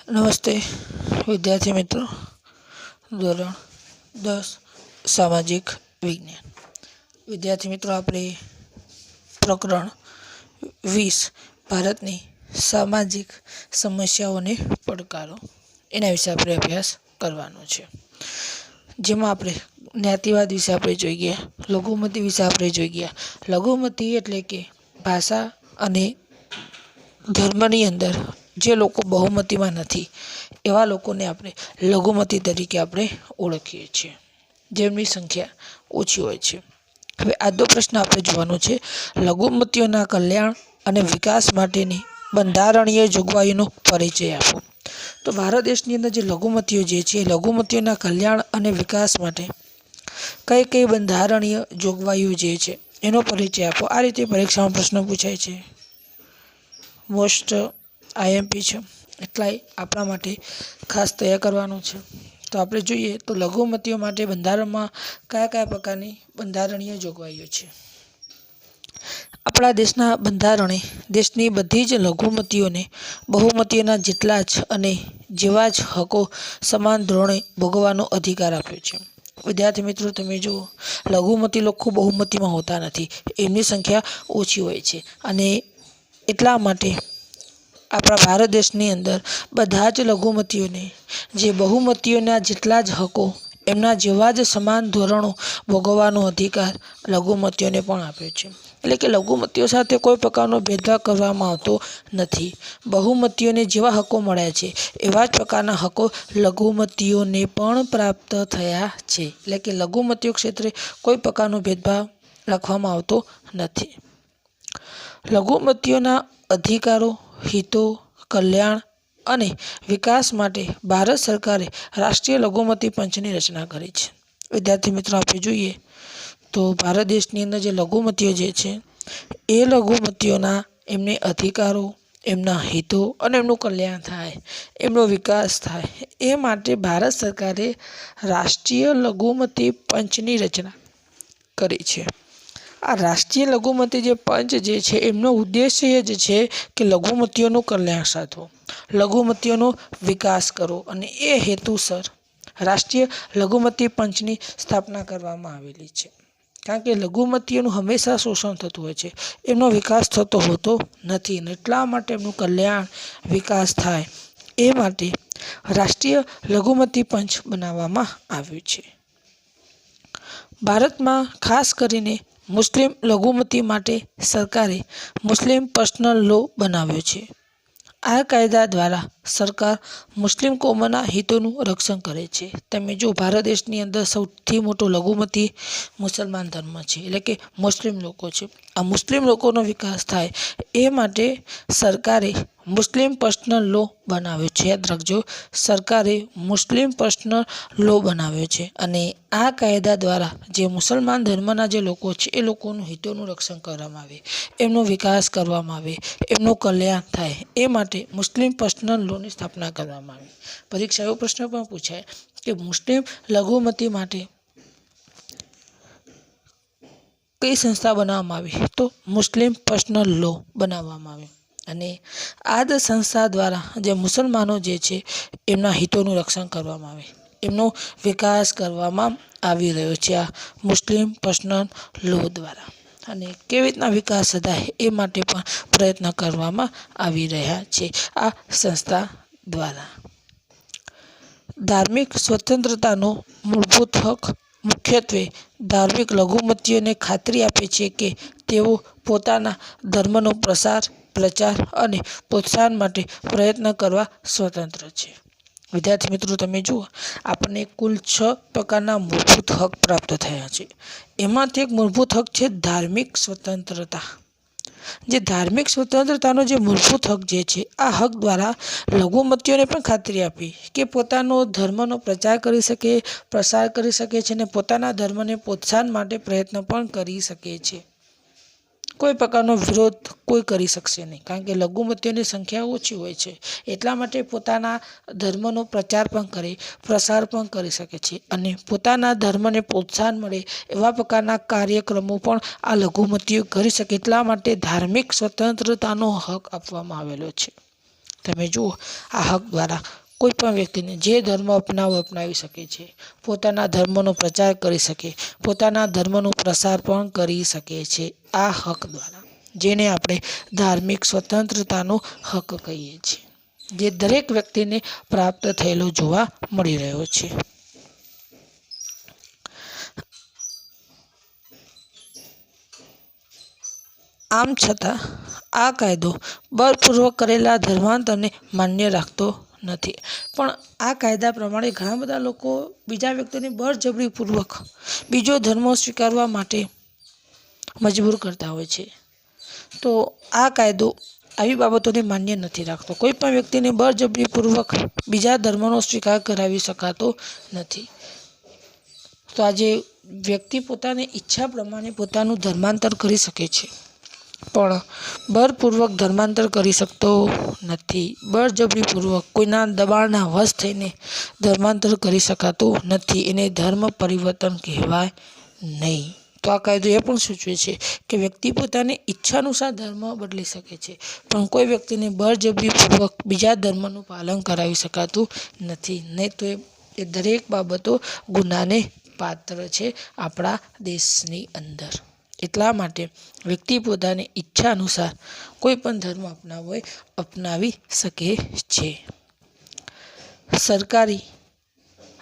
नमस्ते विद्यार्थी मित्रों। धोरण 10 सामाजिक विज्ञान। विद्यार्थी मित्रों, આપણે પ્રકરણ 20 ભારતની સામાજિક સમસ્યાઓને પડકારો એના વિશે આપણે અભ્યાસ કરવાનો છે, જેમાં આપણે જ્ઞાતિવાદ વિશે આપણે જોઈ ગયા, લઘુમતી વિશે આપણે જોઈ ગયા। લઘુમતી એટલે કે ભાષા અને ધર્મની અંદર જે લોકો બહુમતીમાં નથી એવા લોકોને આપણે લઘુમતી તરીકે આપણે ઓળખીએ છીએ, જેમની સંખ્યા ઓછી હોય છે। હવે આજનો પ્રશ્ન આપણે જોવાનો છે, લઘુમતીઓના કલ્યાણ અને વિકાસ માટેની બંધારણીય જોગવાઈનો પરિચય આપો। તો ભારત દેશની અંદર જે લઘુમતીઓ જે છે, લઘુમતીઓના કલ્યાણ અને વિકાસ માટે કઈ કઈ બંધારણીય જોગવાઈઓ જે છે એનો પરિચય આપો। આ રીતે પરીક્ષામાં પ્રશ્ન પૂછાય છે, મોસ્ટ આઈએમપી છે, એટલાય આપણા માટે ખાસ તૈયાર કરવાનું છે। તો આપણે જોઈએ તો લઘુમતીઓ માટે બંધારણમાં કયા કયા પ્રકારની બંધારણીય જોગવાઈઓ છે। આપણા દેશના બંધારણે દેશની બધી જ લઘુમતીઓને બહુમતીઓના જેટલા જ અને જેવા જ હકો સમાન ધોરણે ભોગવવાનો અધિકાર આપ્યો છે। વિદ્યાર્થી મિત્રો, તમે જુઓ, લઘુમતી લોકો બહુમતીમાં હોતા નથી, એમની સંખ્યા ઓછી હોય છે, અને એટલા માટે આપણા ભારત દેશની અંદર બધા જ લઘુમતીઓને જે બહુમતીઓના જેટલા જ હકો એમના જેવા જ સમાન ધોરણો ભોગવવાનો અધિકાર લઘુમતીઓને પણ આપ્યો છે। એટલે કે લઘુમતીઓ સાથે કોઈ પ્રકારનો ભેદભાવ કરવામાં આવતો નથી। બહુમતીઓને જેવા હકો મળ્યા છે એવા જ પ્રકારના હકો લઘુમતીઓને પણ પ્રાપ્ત થયા છે। એટલે કે લઘુમતીઓ ક્ષેત્રે કોઈ પ્રકારનો ભેદભાવ રાખવામાં આવતો નથી। લઘુમતીઓના અધિકારો, હિતો, કલ્યાણ અને વિકાસ માટે ભારત સરકારે રાષ્ટ્રીય લઘુમતી પંચની રચના કરી છે। વિદ્યાર્થી મિત્રો, આપણે જોઈએ તો ભારત દેશની અંદર જે લઘુમતીઓ જે છે એ લઘુમતીઓના એમને અધિકારો, એમના હિતો અને એમનું કલ્યાણ થાય, એમનો વિકાસ થાય, એ માટે ભારત સરકારે રાષ્ટ્રીય લઘુમતી પંચની રચના કરી છે। આ રાષ્ટ્રીય લઘુમતી જે પંચ જે છે એમનો ઉદ્દેશ્ય એ જ છે કે લઘુમતીઓનું કલ્યાણ સાધવો, લઘુમતીઓનો વિકાસ કરવો, અને એ હેતુસર રાષ્ટ્રીય લઘુમતી પંચની સ્થાપના કરવામાં આવેલી છે। કારણ કે લઘુમતીઓનું હંમેશા શોષણ થતું હોય છે, એમનો વિકાસ થતો હોતો નથી, અને એટલા માટે એમનું કલ્યાણ વિકાસ થાય એ માટે રાષ્ટ્રીય લઘુમતી પંચ બનાવવામાં આવ્યું છે। ભારતમાં ખાસ કરીને મુસ્લિમ લઘુમતી માટે સરકારે મુસ્લિમ પર્સનલ લો બનાવ્યો છે। આ કાયદા દ્વારા સરકાર મુસ્લિમ કોમોના હિતોનું રક્ષણ કરે છે। તમે જો ભારત દેશની અંદર સૌથી મોટો લઘુમતી મુસલમાન ધર્મ છે, એટલે કે મુસ્લિમ લોકો છે। આ મુસ્લિમ લોકોનો વિકાસ થાય એ માટે સરકારે મુસ્લિમ પર્સનલ લો બનાવ્યો છે। યાદ રાખજો, સરકારે મુસ્લિમ પર્સનલ લો બનાવ્યો છે, અને આ કાયદા દ્વારા જે મુસલમાન ધર્મના જે લોકો છે એ લોકોનું હિતોનું રક્ષણ કરવામાં આવે, એમનો વિકાસ કરવામાં આવે, એમનું કલ્યાણ થાય એ માટે મુસ્લિમ પર્સનલ લોની સ્થાપના કરવામાં આવી। પરીક્ષા એવો પ્રશ્ન પણ પૂછાય કે મુસ્લિમ લઘુમતી માટે કઈ સંસ્થા બનાવવામાં આવી, તો મુસ્લિમ પર્સનલ લો બનાવવામાં આવ્યો, અને આ જ સંસ્થા દ્વારા જે મુસલમાનો જે છે એમના હિતોનું રક્ષણ કરવામાં આવે, એમનો વિકાસ કરવામાં આવી રહ્યો છે આ મુસ્લિમ પર્સનલ લો દ્વારા, અને કેવી રીતના વિકાસ થાય એ માટે પણ પ્રયત્ન કરવામાં આવી રહ્યા છે આ સંસ્થા દ્વારા। ધાર્મિક સ્વતંત્રતાનો મૂળભૂત હક મુખ્યત્વે ધાર્મિક લઘુમતીઓને ખાતરી આપે છે કે તેઓ પોતાના ધર્મનો પ્રચાર અને પ્રોત્સાહન માટે પ્રયત્ન કરવા સ્વતંત્ર છે। વિદ્યાર્થી મિત્રો, તમે જુઓ, આપણને કુલ 6 પ્રકારના મૂળભૂત હક પ્રાપ્ત થયા છે। એમાંથી એક મૂળભૂત હક છે ધાર્મિક સ્વતંત્રતા। જે ધાર્મિક સ્વતંત્રતાનો જે મૂળભૂત હક જે છે, આ હક દ્વારા લઘુમતીઓને પણ ખાતરી આપી કે પોતાનો ધર્મનો પ્રચાર કરી શકે, પ્રસાર કરી શકે છે, અને પોતાના ધર્મને પ્રોત્સાહન માટે પ્રયત્ન પણ કરી શકે છે। કોઈ પ્રકારનો વિરોધ કોઈ કરી શકશે નહીં, કારણ કે લઘુમતીઓની સંખ્યા ઓછી હોય છે, એટલા માટે પોતાના ધર્મનો પ્રચાર પણ કરે, પ્રસાર પણ કરી શકે છે, અને પોતાના ધર્મને પ્રોત્સાહન મળે એવા પ્રકારના કાર્યક્રમો પણ આ લઘુમતીઓ કરી શકે, એટલા માટે ધાર્મિક સ્વતંત્રતાનો હક આપવામાં આવેલો છે। તમે જુઓ, આ હક દ્વારા કોઈ પણ વ્યક્તિને જે ધર્મ અપનાવી શકે છે, પોતાના ધર્મનો પ્રચાર કરી શકે, પોતાના ધર્મનો પ્રસાર પણ કરી શકે છે આ હક દ્વારા, જેને આપણે ધાર્મિક સ્વતંત્રતાનો હક કહીએ છીએ, જે દરેક વ્યક્તિને પ્રાપ્ત થયેલો જોવા મળી રહ્યો છે. આમ છતાં આ કાયદો બળપૂર્વક કરેલા ધર્માંતરને માન્ય રાખતો નથી. પણ આ કાયદા પ્રમાણે ઘણા બધા લોકો બીજા વ્યક્તિને બળજબરીપૂર્વક બીજો ધર્મ સ્વીકારવા માટે મજબૂર કરતા હોય છે. તો આ કાયદો આવી બાબતોને માન્ય નથી રાખતો. કોઈ પણ વ્યક્તિને બળજબરીપૂર્વક બીજા ધર્મનો સ્વીકાર કરાવી શકાતો નથી. તો આજે વ્યક્તિ પોતાની ઈચ્છા પ્રમાણે પોતાનું ધર્માંતર કરી શકે છે, પણ બળપૂર્વક ધર્માંતર કરી શકતો નથી. બળજબરીપૂર્વક કોઈના દબાણના વશ થઈને ધર્માંતર કરી શકાતું નથી. એને ધર્મ પરિવર્તન કહેવાય નહીં. તો આ કાયદો એ પણ સૂચવે છે કે વ્યક્તિ પોતાની ઈચ્છા અનુસાર ધર્મ બદલી શકે છે, પણ કોઈ વ્યક્તિને બળજબરીપૂર્વક બીજા ધર્મનું પાલન કરાવી શકાતું નથી. નહીં તો એ દરેક બાબતો ગુનાને પાત્ર છે આપણા દેશની અંદર. એટલા માટે વ્યક્તિ પોતાની ઈચ્છા અનુસાર કોઈ પણ ધર્મ અપનાવી શકે છે. સરકારી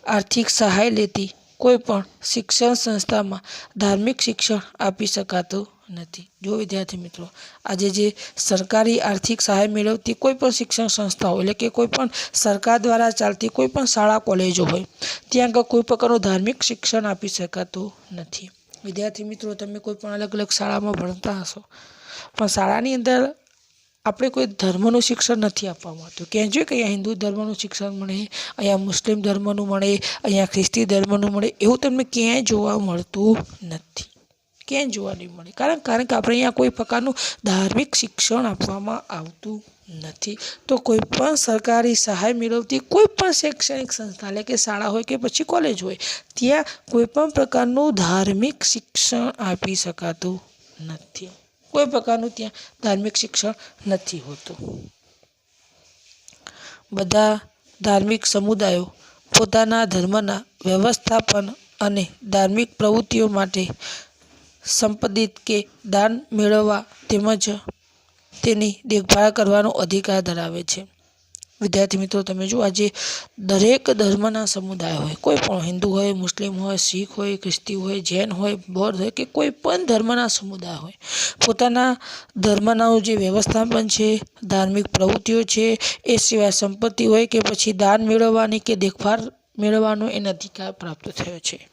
આર્થિક સહાય લેતી કોઈ પણ શિક્ષણ સંસ્થામાં ધાર્મિક શિક્ષણ આપી શકાતું નથી. જો વિદ્યાર્થી મિત્રો, આજે જે સરકારી આર્થિક સહાય મેળવતી કોઈ પણ શિક્ષણ સંસ્થાઓ, એટલે કે કોઈ પણ સરકાર દ્વારા ચાલતી કોઈ પણ શાળા કોલેજો હોય, ત્યાં આગળ કોઈ પ્રકારનું ધાર્મિક શિક્ષણ આપી શકાતું નથી. વિદ્યાર્થી મિત્રો, તમે કોઈ પણ અલગ અલગ શાળામાં ભણતા હશો, પણ શાળાની અંદર આપણે કોઈ ધર્મનું શિક્ષણ નથી આપવામાં આવતું. ક્યાં જોઈએ કે અહીંયા હિન્દુ ધર્મનું શિક્ષણ મળે, અહીંયા મુસ્લિમ ધર્મનું મળે, અહીંયા ખ્રિસ્તી ધર્મનું મળે, એવું તમને ક્યાંય જોવા મળતું નથી. ક્યાંય જોવા નહીં મળે. કારણ કે આપણે અહીંયા કોઈ પ્રકારનું ધાર્મિક શિક્ષણ આપવામાં આવતું નથી. તો કોઈ પણ સરકારી સહાય મેળવતી કોઈ પણ શૈક્ષણિક સંસ્થા, એટલે કે શાળા હોય કે પછી કોલેજ હોય, ત્યાં કોઈ પણ પ્રકારનું ધાર્મિક શિક્ષણ આપી શકાતું નથી. કોઈ પ્રકારનું ત્યાં ધાર્મિક શિક્ષણ નથી હોતું. બધા ધાર્મિક સમુદાયો પોતાના ધર્મના વ્યવસ્થાપન અને ધાર્મિક પ્રવૃત્તિઓ માટે સંપાદિત કે દાન મેળવવા તેમજ તેની દેખભાળ કરવાનો અધિકાર ધરાવે છે. વિદ્યાર્થી મિત્રો, તમે જુઓ, આજે દરેક ધર્મના સમુદાય હોય, કોઈ પણ હિન્દુ હોય, મુસ્લિમ હોય, શીખ હોય, ખ્રિસ્તી હોય, જૈન હોય, બૌદ્ધ હોય કે કોઈ પણ ધર્મના સમુદાય હોય, પોતાના ધર્મના જે વ્યવસ્થાપન છે, ધાર્મિક પ્રવૃત્તિઓ છે, એ સિવાય સંપત્તિ હોય કે પછી દાન મેળવવાની કે દેખભાળ મેળવવાનો એને અધિકાર પ્રાપ્ત થયો છે.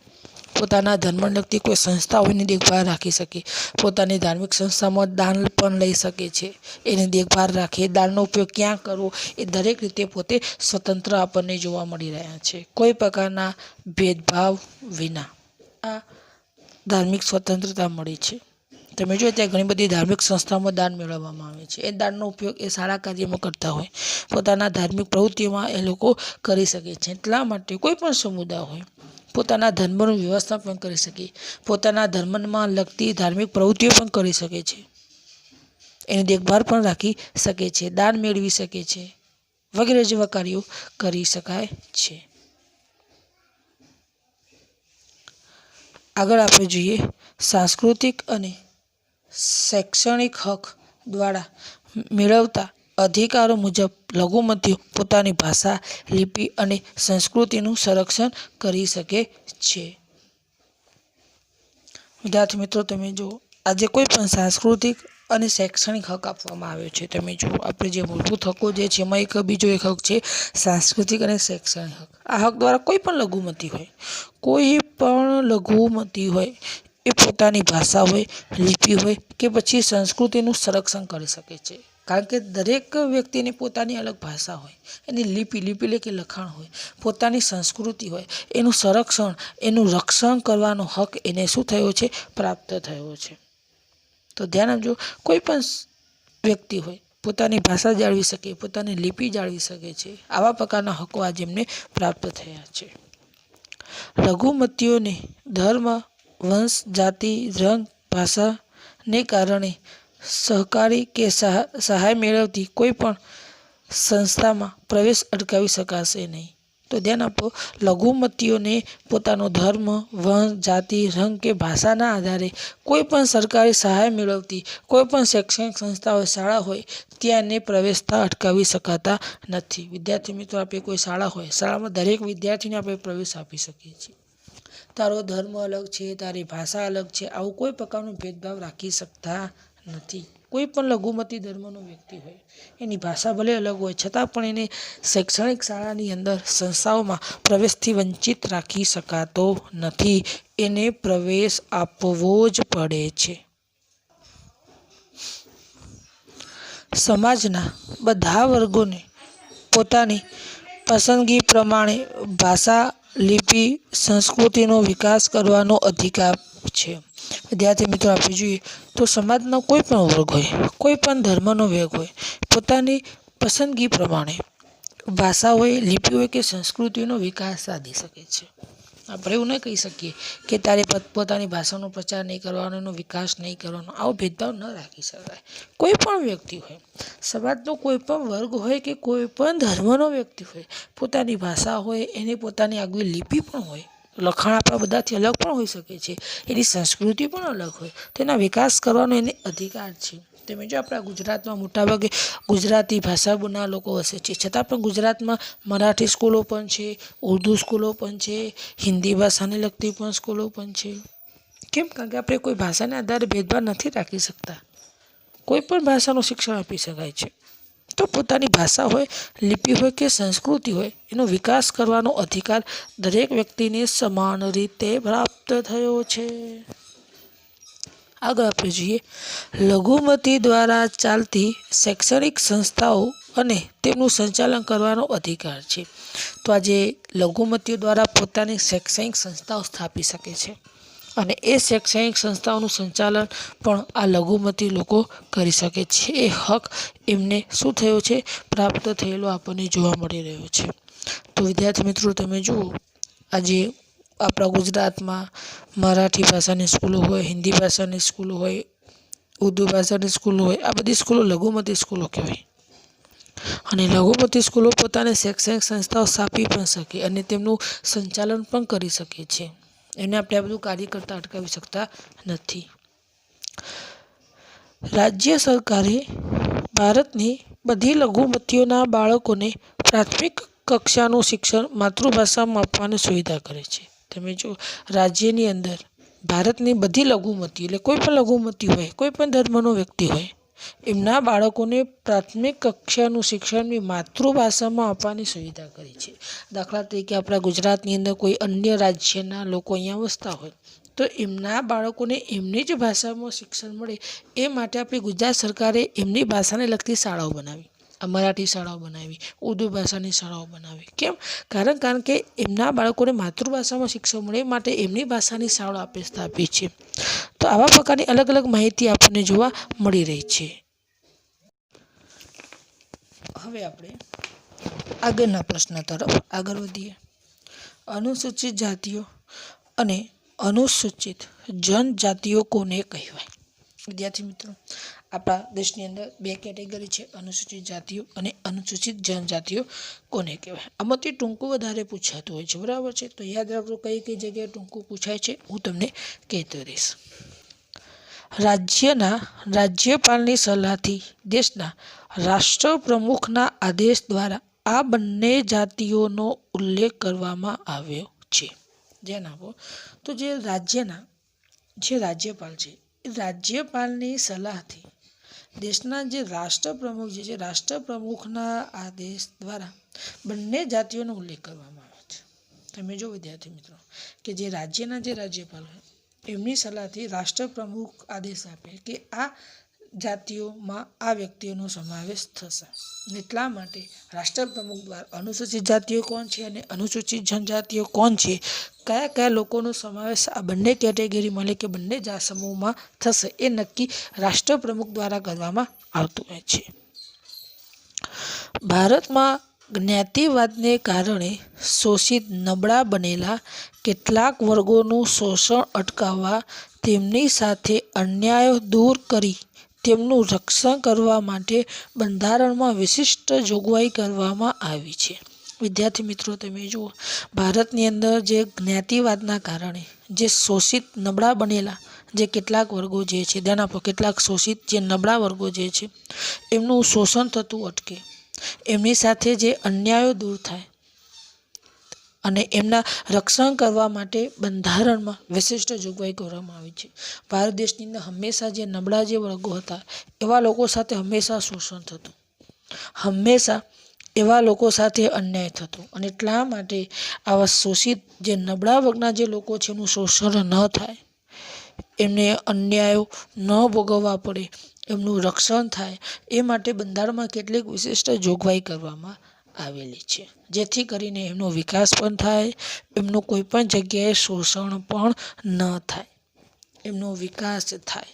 પોતાના ધર્મને લગતી કોઈ સંસ્થા હોય એની દેખભાળ રાખી શકે, પોતાની ધાર્મિક સંસ્થામાં દાન પણ લઈ શકે છે, એની દેખભાળ રાખે, દાનનો ઉપયોગ ક્યાં કરવો એ દરેક રીતે પોતે સ્વતંત્ર આપણને જોવા મળી રહ્યા છે. કોઈ પ્રકારના ભેદભાવ વિના આ ધાર્મિક સ્વતંત્રતા મળી છે. તમે જો ત્યાં ઘણી બધી ધાર્મિક સંસ્થાઓમાં દાન મેળવવામાં આવે છે. એ દાનનો ઉપયોગ એ સારા કાર્યમાં કરતા હોય, પોતાના ધાર્મિક પ્રવૃત્તિઓમાં એ લોકો કરી શકે છે. એટલા માટે કોઈ પણ સમુદાય હોય, પોતાના ધર્મનું વ્યવસ્થાપન કરી શકે, પોતાના ધર્મમાં લગતી ધાર્મિક પ્રવૃત્તિઓ પણ કરી શકે છે, એની દેખભાળ પણ રાખી શકે છે, દાન મેળવી શકે છે, વગેરે જેવા કાર્યો કરી શકાય છે. આગળ આપણે જોઈએ, સાંસ્કૃતિક અને શૈક્ષણિક હક દ્વારા મેળવતા અધિકારો મુજબ લઘુમતીઓ પોતાની ભાષા, લિપિ અને સંસ્કૃતિનું સંરક્ષણ કરી શકે છે. વિદ્યાર્થી મિત્રો, તમે જુઓ, આજે કોઈ પણ સાંસ્કૃતિક અને શૈક્ષણિક હક આપવામાં આવ્યો છે. તમે જુઓ, આપણે જે મૂળભૂત હકો જે છે એમાં બીજો એક હક છે સાંસ્કૃતિક અને શૈક્ષણિક હક. આ હક દ્વારા કોઈ પણ લઘુમતી હોય એ પોતાની ભાષા હોય, લિપિ હોય કે પછી સંસ્કૃતિનું સંરક્ષણ કરી શકે છે. કારણ કે દરેક વ્યક્તિની પોતાની અલગ ભાષા હોય, એની લિપિ એટલે કે લખાણ હોય, પોતાની સંસ્કૃતિ હોય, એનું સંરક્ષણ, એનું રક્ષણ કરવાનો હક એને શું થયો છે? પ્રાપ્ત થયો છે. તો ધ્યાન આપજો, કોઈ પણ વ્યક્તિ હોય પોતાની ભાષા જાળવી શકે, પોતાની લિપિ જાળવી શકે છે. આવા પ્રકારના હકો આજે એમને પ્રાપ્ત થયા છે. લઘુમતીઓને ધર્મ, વંશ, જાતિ, રંગ, ભાષાને કારણે સહકારી કે સહાય મેળવતી કોઈ પણ સંસ્થામાં પ્રવેશ અટકાવી શકાશે નહીં. તો ધ્યાન આપો, લઘુમતીઓને પોતાનો ધર્મ, વંશ, જાતિ, રંગ કે ભાષાના આધારે કોઈ પણ સરકારી સહાય મેળવતી કોઈ પણ શૈક્ષણિક સંસ્થા હોય, શાળા હોય ત્યાંને પ્રવેશતા અટકાવી શકાતા નથી. વિદ્યાર્થી મિત્રો, આપણે કોઈ શાળા હોય, શાળામાં દરેક વિદ્યાર્થીને આપણે પ્રવેશ આપી શકીએ છીએ. તારો ધર્મ અલગ છે, તારી ભાષા અલગ છે, આવું કોઈ પ્રકારનો ભેદભાવ રાખી શકતા નથી. કોઈ પણ લઘુમતી ધર્મનો વ્યક્તિ હોય, એની ભાષા ભલે અલગ હોય છતાં પણ એને શૈક્ષણિક શાળાની અંદર, સંસ્થાઓમાં પ્રવેશથી વંચિત રાખી શકાતો નથી. એને પ્રવેશ આપવો જ પડે છે. સમાજના બધા વર્ગોને પોતાની પસંદગી પ્રમાણે ભાષા, લિપિ, સંસ્કૃતિનો વિકાસ કરવાનો અધિકાર છે. વિદ્યાર્થી મિત્રો, આપણે જોઈએ તો સમાજનો કોઈ પણ વર્ગ હોય, કોઈ પણ ધર્મનો વ્યક્તિ હોય, પોતાની પસંદગી પ્રમાણે ભાષા હોય, લિપિ હોય કે સંસ્કૃતિનો વિકાસ સાધી શકે છે. આપણે એવું ન કહી શકીએ કે તારે પોતાની ભાષાનો પ્રચાર નહીં કરવાનો, એનો વિકાસ નહીં કરવાનો. આવો ભેદભાવ ન રાખી શકાય. કોઈ પણ વ્યક્તિ હોય, સમાજનો કોઈ પણ વર્ગ હોય કે કોઈ પણ ધર્મનો વ્યક્તિ હોય, પોતાની ભાષા હોય, એની પોતાની આગવી લિપિ પણ હોય, લખાણ આપણા બધાથી અલગ પણ હોઈ શકે છે, એની સંસ્કૃતિ પણ અલગ હોય, તેના વિકાસ કરવાનો એને અધિકાર છે. તમે જો આપણા ગુજરાતમાં મોટાભાગે ગુજરાતી ભાષા બોલનારા લોકો વસે છે, છતાં પણ ગુજરાતમાં મરાઠી સ્કૂલો પણ છે, ઉર્દૂ સ્કૂલો પણ છે, હિન્દી ભાષાને લગતી પણ સ્કૂલો પણ છે. કેમ? કારણ કે આપણે કોઈ ભાષાને આધારે ભેદભાવ નથી રાખી શકતા. કોઈ પણ ભાષાનું શિક્ષણ આપી શકાય છે. તો પોતાની ભાષા હોય, લિપિ હોય કે સંસ્કૃતિ હોય, એનો વિકાસ કરવાનો અધિકાર દરેક વ્યક્તિને સમાન રીતે પ્રાપ્ત થયો છે. આગળ આપણે જોઈએ, લઘુમતી દ્વારા ચાલતી શૈક્ષણિક સંસ્થાઓ અને તેમનું સંચાલન કરવાનો અધિકાર છે. તો આજે લઘુમતીઓ દ્વારા પોતાની શૈક્ષણિક સંસ્થાઓ સ્થાપી શકે છે અને એ શૈક્ષણિક સંસ્થાઓનું સંચાલન પણ આ લઘુમતી લોકો કરી શકે છે. એ હક એમને શું થયો છે? પ્રાપ્ત થયેલો આપણને જોવા મળી રહ્યો છે. તો વિદ્યાર્થી મિત્રો, તમે જુઓ, આજે આપણા ગુજરાતમાં મરાઠી ભાષાની સ્કૂલો હોય, હિન્દી ભાષાની સ્કૂલો હોય, ઉર્દૂ ભાષાની સ્કૂલો હોય, આ બધી સ્કૂલો લઘુમતી સ્કૂલો કહેવાય. અને લઘુમતી સ્કૂલો પોતાની શૈક્ષણિક સંસ્થાઓ સ્થાપી પણ શકે અને તેમનું સંચાલન પણ કરી શકે છે. એને આપણે આ બધું કાર્ય કરતા અટકાવી શકતા નથી. રાજ્ય સરકારે ભારતની બધી લઘુમતીઓના બાળકોને પ્રાથમિક કક્ષાનું શિક્ષણ માતૃભાષામાં આપવાની સુવિધા કરે છે. તમે જો, રાજ્યની અંદર ભારતની બધી લઘુમતી, એટલે કોઈ પણ લઘુમતી હોય, કોઈ પણ ધર્મનો વ્યક્તિ હોય, એમના બાળકોને પ્રાથમિક કક્ષાનું શિક્ષણની માતૃભાષામાં આપવાની સુવિધા કરી છે. દાખલા તરીકે આપણા ગુજરાતની અંદર કોઈ અન્ય રાજ્યના લોકો અહીંયા વસતા હોય તો એમના બાળકોને એમની જ ભાષામાં શિક્ષણ મળે એ માટે આપણી ગુજરાત સરકારે એમની ભાષાને લગતી શાળાઓ બનાવી. મરાઠી શાળાઓ બનાવી, ઉર્દૂ ભાષાની શાળાઓ બનાવી. કેમ? કારણ કે એમના બાળકોને માતૃભાષામાં શિક્ષણ મળે એ માટે એમની ભાષાની શાળાઓ આપણે સ્થાપી છે. તો આવા પ્રકારની અલગ અલગ માહિતી આપણને જોવા મળી રહી છે. હવે આપણે આગળના પ્રશ્ન તરફ આગળ વધીએ. અનુસૂચિત જાતિઓ અને અનુસૂચિત જનજાતિઓ કોને કહેવાય? વિદ્યાર્થી મિત્રો, આપણા દેશની અંદર બે કેટેગરી છે, અનુસૂચિત જાતિઓ અને અનુસૂચિત જનજાતિઓ કોને કહેવાય. આમાંથી ટૂંકું વધારે પૂછાતું હોય છે, બરાબર છે? તો યાદ રાખજો કઈ કઈ જગ્યાએ ટૂંકું પૂછાય છે, હું તમને કહેતો રહીશ. રાજ્યપાલની સલાહથી દેશના રાષ્ટ્રપ્રમુખના આદેશ દ્વારા આ બંને જાતિઓનો ઉલ્લેખ કરવામાં આવ્યો છે. ધ્યાન આપો, તો જે રાજ્યપાલ છે, એ રાજ્યપાલની સલાહથી દેશના જે રાષ્ટ્રપ્રમુખ છે, રાષ્ટ્રપ્રમુખના આદેશ દ્વારા બંને જાતિઓનો ઉલ્લેખ કરવામાં આવે છે. તમે જો વિદ્યાર્થી મિત્રો, કે જે રાજ્યના જે રાજ્યપાલ હોય એમની સલાહથી રાષ્ટ્રપ્રમુખ આદેશ આપે કે આ જાતિઓમાં આ વ્યક્તિઓનો સમાવેશ થશે. એટલા માટે રાષ્ટ્રપ્રમુખ દ્વારા અનુસૂચિત જાતિઓ કોણ છે અને અનુસૂચિત જનજાતિઓ કોણ છે, કયા કયા લોકોનો સમાવેશ આ બંને કેટેગરીમાં એટલે કે બંને સમૂહમાં થશે, એ નક્કી રાષ્ટ્રપ્રમુખ દ્વારા કરવામાં આવતું હોય છે. ભારતમાં જ્ઞાતિવાદને કારણે શોષિત નબળા બનેલા કેટલાક વર્ગોનું શોષણ અટકાવવા, તેમની સાથે અન્યાયો દૂર કરી તેમનું રક્ષણ કરવા માટે બંધારણમાં વિશિષ્ટ જોગવાઈ કરવામાં આવી છે. વિદ્યાર્થી મિત્રો, તમે જુઓ, ભારતની અંદર જે જ્ઞાતિવાદના કારણે જે શોષિત નબળા બનેલા જે કેટલાક વર્ગો જે છે, ધ્યાન આપો, કેટલાક શોષિત જે નબળા વર્ગો જે છે એમનું શોષણ થતું અટકે, એમની સાથે જે અન્યાયો દૂર થાય અને એમના રક્ષણ કરવા માટે બંધારણમાં વિશિષ્ટ જોગવાઈ કરવામાં આવી છે. ભારત દેશની અંદર હંમેશા જે નબળા જે વર્ગો હતા એવા લોકો સાથે હંમેશા શોષણ થતું, હંમેશા એવા લોકો સાથે અન્યાય થતો, અને એટલા માટે આવા શોષિત જે નબળા વર્ગના જે લોકો છે એનું શોષણ ન થાય, એમને અન્યાયો ન ભોગવવા પડે, એમનું રક્ષણ થાય, એ માટે બંધારણમાં કેટલીક વિશિષ્ટ જોગવાઈ કરવામાં આવેલી છે, જેથી કરીને એમનો વિકાસ પણ થાય, એમનું કોઈ પણ જગ્યાએ શોષણ પણ ન થાય, એમનો વિકાસ થાય.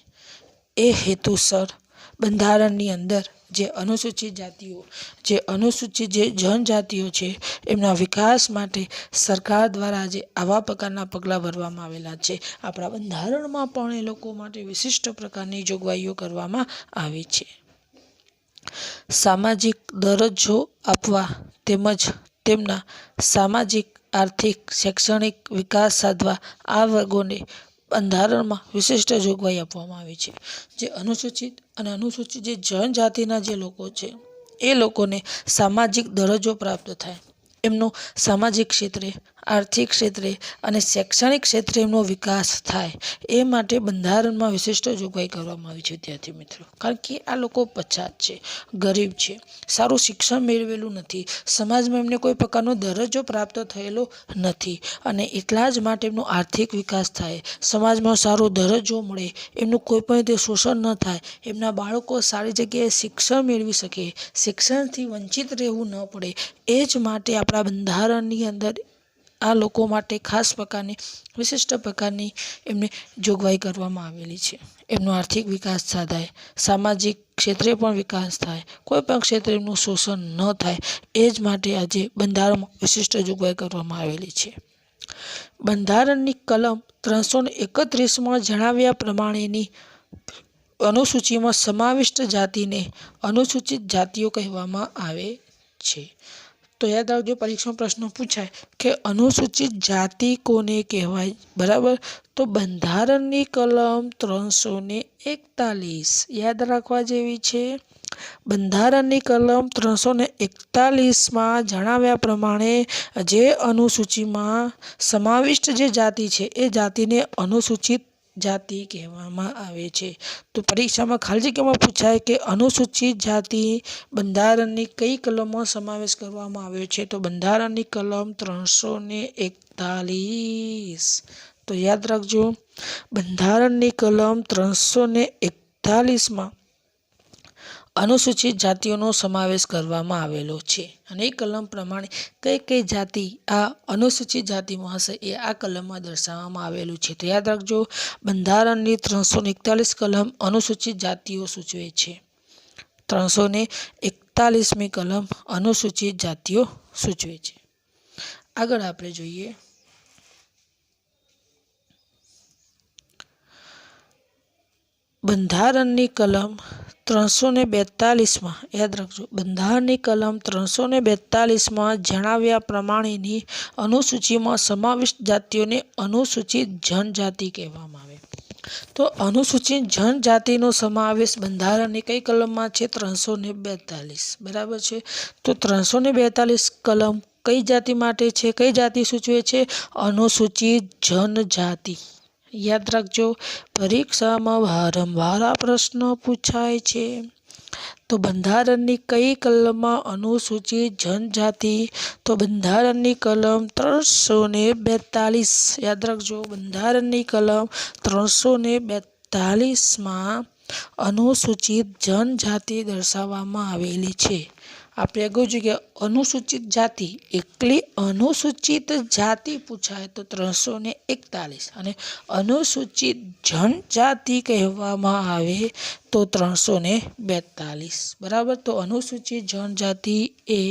એ હેતુસર બંધારણની અંદર જે અનુસૂચિત જાતિઓ, જે અનુસૂચિત જે જનજાતિઓ છે એમના વિકાસ માટે સરકાર દ્વારા જે આવા પ્રકારના પગલાં ભરવામાં આવેલા છે. આપણા બંધારણમાં પણ એ લોકો માટે વિશિષ્ટ પ્રકારની જોગવાઈઓ કરવામાં આવી છે. સામાજિક દરજ્જો આપવા તેમજ તેમના સામાજિક, આર્થિક, શૈક્ષણિક વિકાસ સાધવા આ વર્ગોને બંધારણમાં વિશિષ્ટ જોગવાઈ આપવામાં આવી છે. જે અનુસૂચિત અને અનુસૂચિત જે જનજાતિના જે લોકો છે એ લોકોને સામાજિક દરજ્જો પ્રાપ્ત થાય, એમનો સામાજિક ક્ષેત્રે, આર્થિક ક્ષેત્રે અને શૈક્ષણિક ક્ષેત્રે એમનો વિકાસ થાય, એ માટે બંધારણમાં વિશિષ્ટ જોગવાઈ કરવામાં આવી છે. વિદ્યાર્થી મિત્રો, કારણ કે આ લોકો પછાત છે, ગરીબ છે, સારું શિક્ષણ મેળવેલું નથી, સમાજમાં એમને કોઈ પ્રકારનો દરજ્જો પ્રાપ્ત થયેલો નથી, અને એટલા જ માટે એમનો આર્થિક વિકાસ થાય, સમાજમાં સારો દરજ્જો મળે, એમનું કોઈ પણ રીતે શોષણ ન થાય, એમના બાળકો સારી જગ્યાએ શિક્ષણ મેળવી શકે, શિક્ષણથી વંચિત રહેવું ન પડે, એ જ માટે આપણા બંધારણની અંદર આ લોકો માટે ખાસ પ્રકારની વિશિષ્ટ પ્રકારની એમને જોગવાઈ કરવામાં આવેલી છે. એમનો આર્થિક વિકાસ સાધાય, સામાજિક ક્ષેત્રે પણ વિકાસ થાય, કોઈ પણ ક્ષેત્રે એમનું શોષણ ન થાય, એ જ માટે આજે બંધારણમાં વિશિષ્ટ જોગવાઈ કરવામાં આવેલી છે. બંધારણની કલમ 331માં જણાવ્યા પ્રમાણેની અનુસૂચિમાં સમાવિષ્ટ જાતિને અનુસૂચિત જાતિઓ કહેવામાં આવે છે. તો યાદ રાખજો, પરીક્ષામાં પ્રશ્નો પૂછાય કે અનુસૂચિત જાતિ કોને કહેવાય, બરાબર? તો બંધારણની કલમ 341 યાદ રાખવા જેવી છે. બંધારણની કલમ 341માં જણાવ્યા પ્રમાણે જે અનુસૂચિમાં સમાવિષ્ટ જે જાતિ છે એ જાતિને અનુસૂચિત જાતિ કહેવામાં આવે છે. તો પરીક્ષામાં ખાલી જગ્યામાં પૂછાય કે અનુસૂચિત જાતિ બંધારણની કઈ કલમમાં સમાવેશ કરવામાં આવ્યો છે, તો બંધારણની કલમ 341. તો યાદ રાખજો, બંધારણની કલમ 341માં અનુસૂચિત જાતિઓનો સમાવેશ કરવામાં આવેલો છે, અને એ કલમ પ્રમાણે કઈ કઈ જાતિ આ અનુસૂચિત જાતિમાં હશે એ આ કલમમાં દર્શાવવામાં આવેલું છે. તો યાદ રાખજો, બંધારણની 341 કલમ અનુસૂચિત જાતિઓ સૂચવે છે. 341મી કલમ અનુસૂચિત જાતિઓ સૂચવે છે. આગળ આપણે જોઈએ બંધારણની કલમ 342માં, યાદ રાખજો, બંધારણની કલમ 342માં જણાવ્યા પ્રમાણેની અનુસૂચિમાં સમાવિષ્ટ જાતિઓને અનુસૂચિત જનજાતિ કહેવામાં આવે. તો અનુસૂચિત જનજાતિનો સમાવેશ બંધારણની કઈ કલમમાં છે? 342, બરાબર છે. તો 342 કલમ કઈ જાતિ માટે છે? કઈ જાતિ સૂચવે છે? અનુસૂચિત જનજાતિ. યાદ રાખજો, પરીક્ષામાં વારંવાર આ પ્રશ્ન પૂછાય છે. તો બંધારણની કઈ કલમમાં અનુસૂચિત જનજાતિ? તો બંધારણની કલમ 342. યાદ રાખજો, બંધારણની કલમ 342માં અનુસૂચિત જનજાતિ દર્શાવવામાં આવેલી છે. આપણે અગાઉ જોઈએ કે અનુસૂચિત જાતિ, એકલી અનુસૂચિત જાતિ પૂછાય તો 341, અને અનુસૂચિત જનજાતિ કહેવામાં આવે તો 342, બરાબર. તો અનુસૂચિત જનજાતિ એ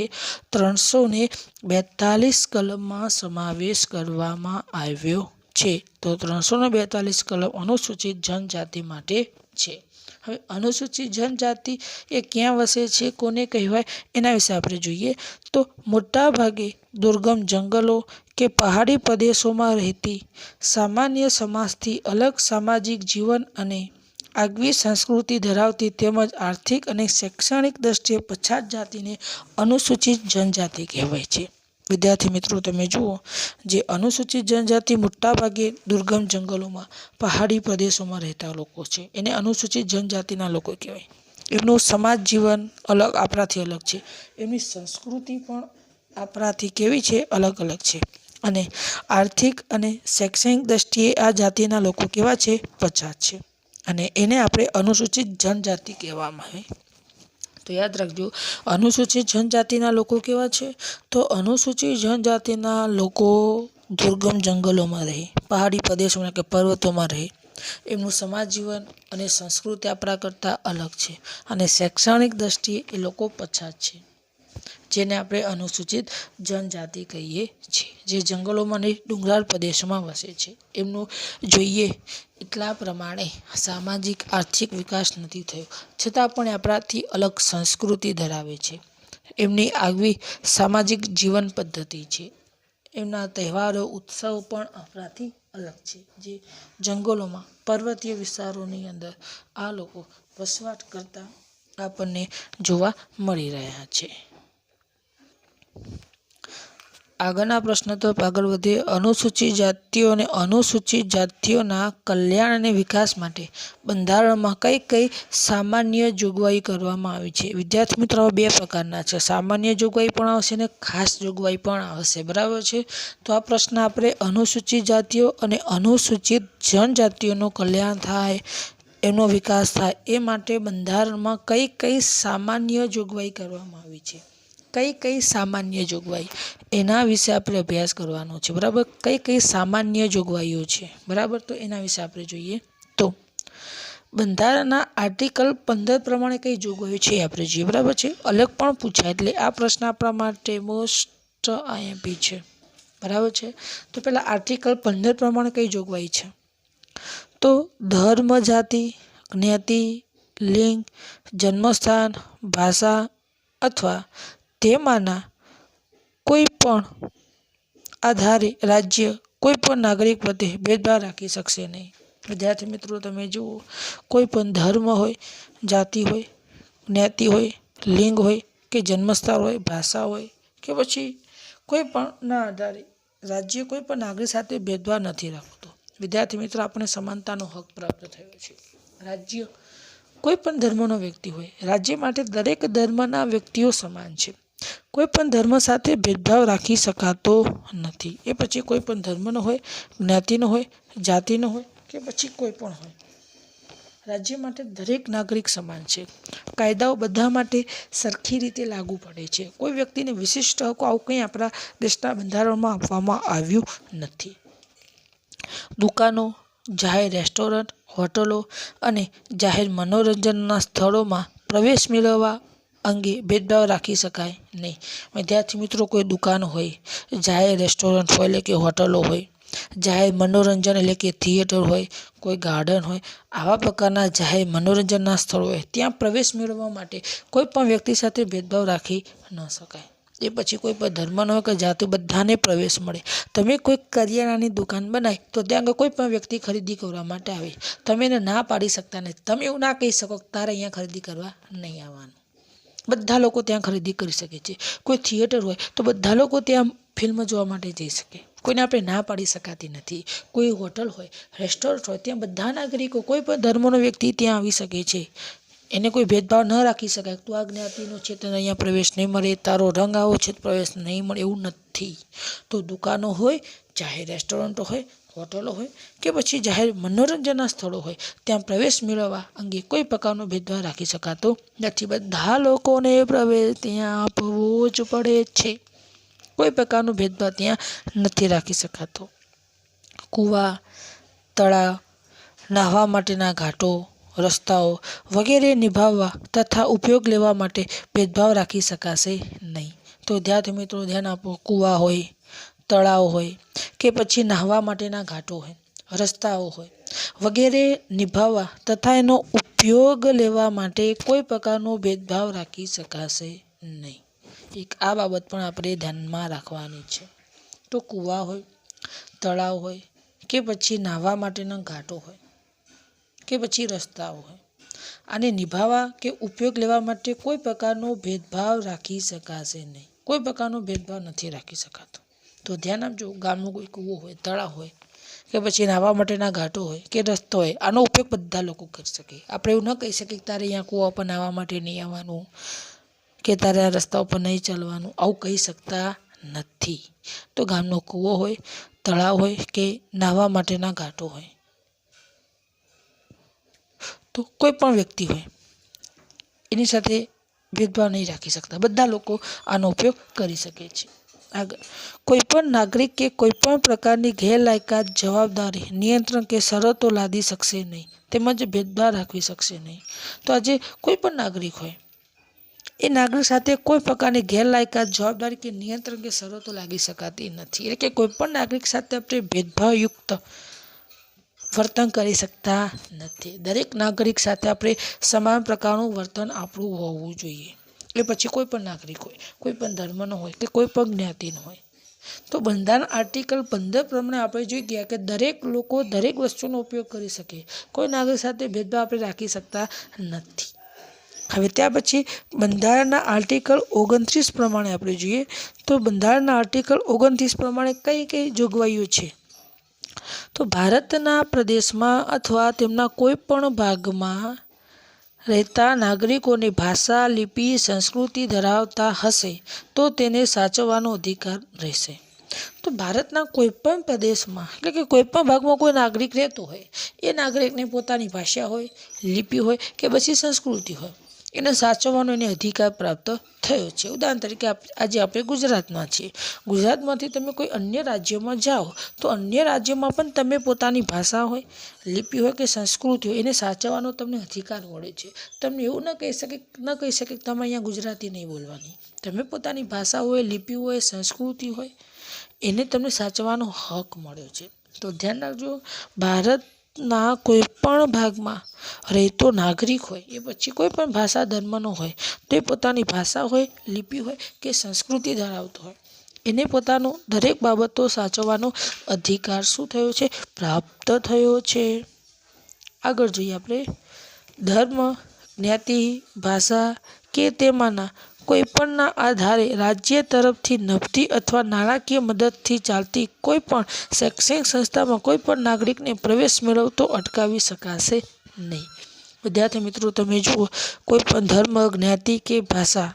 342 કલમમાં સમાવેશ કરવામાં આવ્યો છે. તો 342 કલમ અનુસૂચિત જનજાતિ માટે છે. હવે અનુસૂચિત જનજાતિ એ ક્યાં વસે છે, કોને કહેવાય, એના વિશે આપણે જોઈએ તો મોટાભાગે દુર્ગમ જંગલો કે પહાડી પ્રદેશોમાં રહેતી સામાન્ય સમાજથી અલગ સામાજિક જીવન અને આગવી સંસ્કૃતિ ધરાવતી તેમજ આર્થિક અને શૈક્ષણિક દ્રષ્ટિએ પછાત જાતિને અનુસૂચિત જનજાતિ કહેવાય છે. વિદ્યાર્થી મિત્રો, તમે જુઓ, જે અનુસૂચિત જનજાતિ મોટાભાગે દુર્ગમ જંગલોમાં પહાડી પ્રદેશોમાં રહેતા લોકો છે, એને અનુસૂચિત જનજાતિના લોકો કહેવાય. એમનું સમાજ જીવન અલગ, આપણાથી અલગ છે. એમની સંસ્કૃતિ પણ આપણાથી કેવી છે, અલગ અલગ છે. અને આર્થિક અને શૈક્ષણિક દ્રષ્ટિએ આ જાતિના લોકો કેવા છે, પછાત છે. અને એને આપણે અનુસૂચિત જનજાતિ કહેવામાં આવે. તો યાદ રાખજો, અનુસૂચિત જનજાતિના લોકો કેવા છે, તો અનુસૂચિત જનજાતિના લોકો દુર્ગમ જંગલોમાં રહે, પહાડી પ્રદેશોમાં કે પર્વતોમાં રહે. એમનું સમાજ જીવન અને સંસ્કૃતિ આપણા કરતાં અલગ છે. અને શૈક્ષણિક દ્રષ્ટિએ એ લોકો પછાત છે, જેને આપણે અનુસૂચિત જનજાતિ કહીએ છીએ. જે જંગલોમાં અને ડુંગરાળ પ્રદેશોમાં વસે છે. એમનું જોઈએ એટલા પ્રમાણે સામાજિક આર્થિક વિકાસ નથી થયો, છતાં પણ આપણાથી અલગ સંસ્કૃતિ ધરાવે છે. એમની આગવી સામાજિક જીવન પદ્ધતિ છે. એમના તહેવારો, ઉત્સવ પણ આપણાથી અલગ છે. જે જંગલોમાં, પર્વતીય વિસ્તારોની અંદર આ લોકો વસવાટ કરતા આપણને જોવા મળી રહ્યા છે. આગળના પ્રશ્ન તરફ આગળ વધીએ. અનુસૂચિત જાતિઓ અને અનુસૂચિત જાતિઓના કલ્યાણ અને વિકાસ માટે બંધારણમાં કઈ કઈ સામાન્ય જોગવાઈ કરવામાં આવી છે? વિદ્યાર્થી મિત્રો, બે પ્રકારના છે. સામાન્ય જોગવાઈ પણ આવશે અને ખાસ જોગવાઈ પણ આવશે. બરાબર છે. તો આ પ્રશ્ન આપણે અનુસૂચિત જાતિઓ અને અનુસૂચિત જનજાતિઓનું કલ્યાણ થાય, એનો વિકાસ થાય, એ માટે બંધારણમાં કઈ કઈ સામાન્ય જોગવાઈ કરવામાં આવી છે? કઈ કઈ સામાન્ય જોગવાઈ, એના વિશે આપણે અભ્યાસ કરવાનો છે. બરાબર, કઈ કઈ સામાન્ય જોગવાઈઓ છે. બરાબર, તો એના વિશે આપણે જોઈએ. તો બંધારણના આર્ટિકલ 15 પ્રમાણે કઈ જોગવાઈઓ છે આપણે જોઈએ. બરાબર છે. અલગ પણ પૂછાય, એટલે આ પ્રશ્ન આપણા માટે મોસ્ટ આઈએમપી છે. બરાબર છે. તો પહેલાં આર્ટિકલ 15 પ્રમાણે કઈ જોગવાઈ છે? તો ધર્મ, જાતિ, જ્ઞાતિ, લિંગ, જન્મસ્થાન, ભાષા અથવા તેમાંના કોઈ પણ આધારે રાજ્ય કોઈ પણ નાગરિક પ્રત્યે ભેદભાવ રાખી શકશે નહીં. વિદ્યાર્થી મિત્રો, તમે જુઓ, કોઈ પણ ધર્મ હોય, જાતિ હોય, જ્ઞાતિ હોય, લિંગ હોય કે જન્મસ્થળ હોય, ભાષા હોય કે પછી કોઈ પણના આધારે રાજ્ય કોઈ પણ નાગરિક સાથે ભેદભાવ નથી રાખતો. વિદ્યાર્થી મિત્રો, આપણે સમાનતાનો હક પ્રાપ્ત થયો છે. રાજ્ય કોઈ પણ ધર્મનો વ્યક્તિ હોય, રાજ્ય માટે દરેક ધર્મના વ્યક્તિઓ સમાન છે. કોઈ પણ ધર્મ સાથે ભેદભાવ રાખી શકાતો નથી. એ પછી કોઈ પણ ધર્મનો હોય, જ્ઞાતિનો હોય, જાતિનો હોય કે પછી કોઈ પણ હોય, રાજ્ય માટે દરેક નાગરિક સમાન છે. કાયદાઓ બધા માટે સરખી રીતે લાગુ પડે છે. કોઈ વ્યક્તિને વિશિષ્ટ હકો આવું કંઈ આપણા દેશના બંધારણમાં આપવામાં આવ્યું નથી. દુકાનો, જાહેર રેસ્ટોરન્ટ, હોટલો અને જાહેર મનોરંજનના સ્થળોમાં પ્રવેશ મેળવવા અંગે ભેદભાવ રાખી શકાય નહીં. વિદ્યાર્થી મિત્રો, કોઈ દુકાન હોય, જાહેર રેસ્ટોરન્ટ હોય એટલે કે હોટલો હોય, જાહેર મનોરંજન એટલે કે થિયેટર હોય, કોઈ ગાર્ડન હોય, આવા પ્રકારના જાહેર મનોરંજનના સ્થળો હોય, ત્યાં પ્રવેશ મેળવવા માટે કોઈ પણ વ્યક્તિ સાથે ભેદભાવ રાખી ન શકાય. એ પછી કોઈ પણ ધર્મનો હોય કે જાતિ, બધાને પ્રવેશ મળે. તમે કોઈ કરિયાણાની દુકાન બનાવી તો ત્યાં આગળ કોઈ પણ વ્યક્તિ ખરીદી કરવા માટે આવે, તમે એને ના પાડી શકતા નથી. તમે એવું ના કહી શકો કે તારે અહીંયા ખરીદી કરવા નહીં આવવાનું. બધા લોકો ત્યાં ખરીદી કરી શકે છે. કોઈ થિયેટર હોય તો બધા લોકો ત્યાં ફિલ્મ જોવા માટે જઈ શકે, કોઈને આપણે ના પાડી શકાતી નથી. કોઈ હોટલ હોય, રેસ્ટોરન્ટ હોય, ત્યાં બધા નાગરિકો, કોઈ પણ ધર્મનો વ્યક્તિ ત્યાં આવી શકે છે. એને કોઈ ભેદભાવ ન રાખી શકાય. તું આ જ્ઞાતિનો છે, તને અહીંયા પ્રવેશ નહીં મળે, તારો રંગ આવો છે, પ્રવેશ નહીં મળે, એવું નથી. તો દુકાનો હોય, જાહેર રેસ્ટોરન્ટો હોય, હોટલો હોય કે પછી જાહેર મનોરંજનના સ્થળો હોય, ત્યાં પ્રવેશ મેળવવા અંગે કોઈ પ્રકારનો ભેદભાવ રાખી શકાતો નથી. બધા લોકોને પ્રવેશ ત્યાં આપવો જ પડે છે. કોઈ પ્રકારનો ભેદભાવ ત્યાં નથી રાખી શકાતો. કૂવા, તળાવ, નાહવા માટેના ઘાટો, રસ્તાઓ વગેરે નિભાવવા તથા ઉપયોગ લેવા માટે ભેદભાવ રાખી શકાશે નહીં. તો વિદ્યાર્થી મિત્રો, ધ્યાન આપો. કૂવા હોય, તળાવ હોય કે પછી નાહવા માટેના ઘાટો હોય, રસ્તાઓ હોય વગેરે નિભાવવા તથા એનો ઉપયોગ લેવા માટે કોઈ પ્રકારનો ભેદભાવ રાખી શકાશે નહીં. એક આ બાબત પણ આપણે ધ્યાનમાં રાખવાની છે. તો કૂવા હોય, તળાવ હોય કે પછી નાહવા માટેના ઘાટો હોય કે પછી રસ્તાઓ હોય, આને નિભાવવા કે ઉપયોગ લેવા માટે કોઈ પ્રકારનો ભેદભાવ રાખી શકાશે નહીં. કોઈ પ્રકારનો ભેદભાવ નથી રાખી શકાતો. તો ધ્યાન આપજો, ગામનો કોઈ કૂવો હોય, તળાવ હોય કે પછી નાહવા માટેના ઘાટો હોય કે રસ્તો હોય, આનો ઉપયોગ બધા લોકો કરી શકે. આપણે એવું ન કહી શકીએ કે તારે અહીંયા કૂવા પર નાહવા માટે નહીં આવવાનું કે તારે આ રસ્તા ઉપર નહીં ચાલવાનું, આવું કહી શકતા નથી. તો ગામનો કૂવો હોય, તળાવ હોય કે નાહવા માટેના ઘાટો હોય, તો કોઈ પણ વ્યક્તિ હોય એની સાથે ભેદભાવ નહીં રાખી શકતા. બધા લોકો આનો ઉપયોગ કરી શકે છે. આગળ, કોઈ પણ નાગરિક કે કોઈ પણ પ્રકારની ગેરલાયકાત, જવાબદારી, નિયંત્રણ કે શરતો લાદી શકશે નહીં, તેમજ ભેદભાવ રાખવી શકશે નહીં. તો આજે કોઈ પણ નાગરિક હોય, એ નાગરિક સાથે કોઈ પ્રકારની ગેરલાયકાત, જવાબદારી કે નિયંત્રણ કે શરતો લાગી શકાતી નથી. એટલે કે કોઈ પણ નાગરિક સાથે આપણે ભેદભાવયુક્ત વર્તન કરી શકતા નથી. દરેક નાગરિક સાથે આપણે સમાન પ્રકારનું વર્તન આપણું હોવું જોઈએ. એ પછી કોઈ પણ નાગરિક હોય, કોઈ પણ ધર્મનો હોય કે કોઈ પણ જ્ઞાતિનો હોય. તો બંધારણ આર્ટિકલ 15 પ્રમાણે આપણે જોઈ ગયા કે દરેક લોકો દરેક વસ્તુનો ઉપયોગ કરી શકે. કોઈ નાગરિક સાથે ભેદભાવ આપણે રાખી શકતા નથી. હવે ત્યાર પછી બંધારણના આર્ટિકલ 29 પ્રમાણે આપણે જોઈએ તો બંધારણના આર્ટિકલ 29 પ્રમાણે કઈ કઈ જોગવાઈઓ છે. તો ભારતના પ્રદેશમાં અથવા તેમના કોઈ પણ ભાગમાં રહેતા નાગરિકોની ભાષા, લિપિ, સંસ્કૃતિ ધરાવતા હશે તો તેને સાચવવાનો અધિકાર રહેશે. તો ભારતના કોઈ પણ પ્રદેશમાં એટલે કે કોઈ પણ ભાગમાં કોઈ નાગરિક રહેતો હોય, એ નાગરિકને પોતાની ભાષા હોય, લિપિ હોય કે પછી સંસ્કૃતિ હોય, એને સાચવવાનો એને અધિકાર પ્રાપ્ત થયો છે. ઉદાહરણ તરીકે આજે આપણે ગુજરાતમાં છીએ. ગુજરાતમાંથી તમે કોઈ અન્ય રાજ્યમાં જાઓ તો અન્ય રાજ્યમાં પણ તમે પોતાની ભાષા હોય, લિપિ હોય કે સંસ્કૃતિ હોય, એને સાચવવાનો તમને અધિકાર મળે છે. તમને એવું ન કહી શકે કે તમે અહીંયા ગુજરાતી નહીં બોલવાની. તમે પોતાની ભાષા હોય, લિપિ હોય, સંસ્કૃતિ હોય, એને તમને સાચવવાનો હક મળ્યો છે. તો ધ્યાન રાખજો, ભારતના કોઈ પણ ભાગમાં રહેતો નાગરિક હોય, એ પછી કોઈ પણ ભાષા ધર્મનો હોય, તે પોતાની ભાષા હોય, લિપિ હોય કે સંસ્કૃતિ ધરાવતો હોય, એને પોતાનું દરેક બાબતો સાચવવાનો અધિકાર શું થયો છે? પ્રાપ્ત થયો છે. આગળ જોઈએ આપણે, ધર્મ, જ્ઞાતિ, ભાષા કે તેમાંના કોઈ પણના આધારે રાજ્ય તરફથી નફતી અથવા નાણાકીય મદદથી ચાલતી કોઈ પણ શૈક્ષણિક સંસ્થામાં કોઈ પણ નાગરિકને પ્રવેશ મેળવતો અટકાવી શકાશે નહીં. વિદ્યાર્થી મિત્રો, તમે જુઓ, કોઈ પણ ધર્મ, જ્ઞાતિ કે ભાષા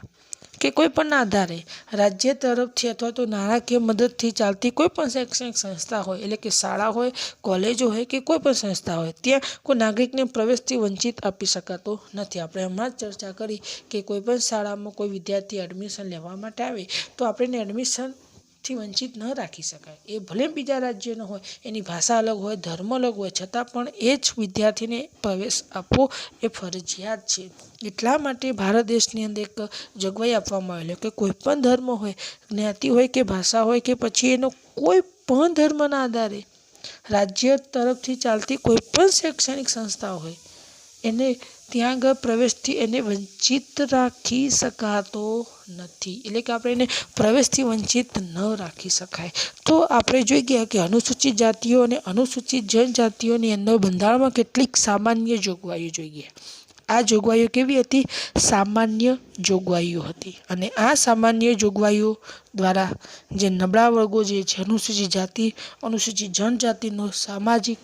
કે કોઈ પણના આધારે રાજ્ય તરફથી અથવા તો નાણાકીય મદદથી ચાલતી કોઈ પણ શૈક્ષણિક સંસ્થા હોય, એટલે કે શાળા હોય, કોલેજો હોય કે કોઈ પણ સંસ્થા હોય, ત્યાં કોઈ નાગરિકને પ્રવેશથી વંચિત આપી શકાતો નથી. આપણે હમણાં જ ચર્ચા કરી કે કોઈ પણ શાળામાં કોઈ વિદ્યાર્થી એડમિશન લેવા માટે આવે તો આપણે એડમિશનથી વંચિત ન રાખી શકાય. એ ભલે બીજા રાજ્યનો હોય, એની ભાષા અલગ હોય, ધર્મ અલગ હોય, છતાં પણ એ જ વિદ્યાર્થીને પ્રવેશ આપવો એ ફરજિયાત છે. એટલા માટે ભારત દેશની અંદર એક જોગવાઈ આપવામાં આવેલી કે કોઈ પણ ધર્મ હોય, જ્ઞાતિ હોય કે ભાષા હોય કે પછી એનો કોઈ પણ ધર્મના આધારે રાજ્ય તરફથી ચાલતી કોઈ પણ શૈક્ષણિક સંસ્થા હોય, એને ત્યાં આગળ પ્રવેશથી એને વંચિત રાખી શકાતો નથી. એટલે કે આપણે એને પ્રવેશથી વંચિત ન રાખી શકાય. તો આપણે જોઈ ગયા કે અનુસૂચિત જાતિઓ અને અનુસૂચિત જનજાતિઓની અંદર બંધારણમાં કેટલીક સામાન્ય જોગવાઈઓ જોઈ ગયા. આ જોગવાઈઓ કેવી હતી? સામાન્ય જોગવાઈઓ હતી. અને આ સામાન્ય જોગવાઈઓ દ્વારા જે નબળા વર્ગો જે છે, અનુસૂચિત જાતિ, અનુસૂચિત જનજાતિનો સામાજિક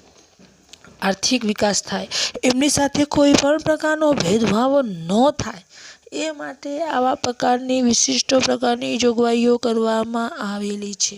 આર્થિક વિકાસ થાય, એમની સાથે કોઈ પણ પ્રકારનો ભેદભાવ ન થાય, એ માટે આવા પ્રકારની વિશિષ્ટ પ્રકારની જોગવાઈઓ કરવામાં આવેલી છે.